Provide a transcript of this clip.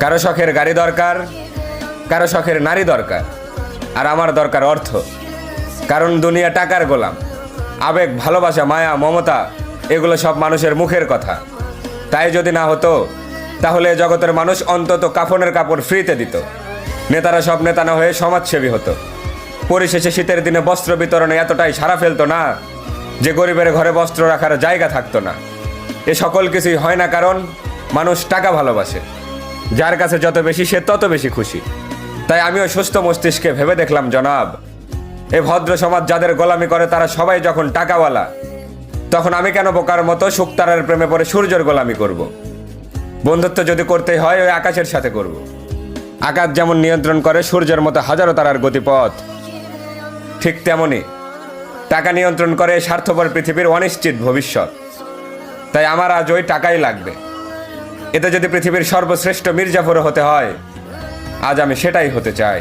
কারো শখের গাড়ি দরকার, কারো শখের নারী দরকার, আর আমার দরকার অর্থ। কারণ দুনিয়া টাকার গোলাম। আবেগ, ভালোবাসা, মায়া, মমতা এগুলো সব মানুষের মুখের কথা। তাই যদি না হতো তাহলে জগতের মানুষ অন্তত কাফনের কাপড় ফ্রিতে দিত। নেতারা সব নেতা না হয়ে সমাজসেবী হতো। পরিশেষে শীতের দিনে বস্ত্র বিতরণে এতটাই সাড়া ফেলতো না যে গরিবের ঘরে বস্ত্র রাখার জায়গা থাকতো না। এ সকল কিছুই হয় না কারণ মানুষ টাকা ভালোবাসে। যার কাছে যত বেশি সে তত বেশি খুশি। তাই আমিও সুস্থ মস্তিষ্কে ভেবে দেখলাম, জনাব, এ ভদ্র সমাজ যাদের গোলামি করে তারা সবাই যখন টাকাওয়ালা, তখন আমি কেন বোকার মতো শুকতারার প্রেমে পড়ে সূর্যের গোলামি করব? বন্ধুত্ব যদি করতে হয় ওই আকাশের সাথে করব। আকাশ যেমন নিয়ন্ত্রণ করে সূর্যের মতো হাজারো তারার গতিপথ, ঠিক তেমনি টাকা নিয়ন্ত্রণ করে স্বার্থপর পৃথিবীর অনিশ্চিত ভবিষ্যৎ। তাই আমার আজ ওই টাকাই লাগবে। এতে যদি পৃথিবীর সর্বশ্রেষ্ঠ মির্জাফরও হতে হয়, আজ আমি সেটাই হতে চাই।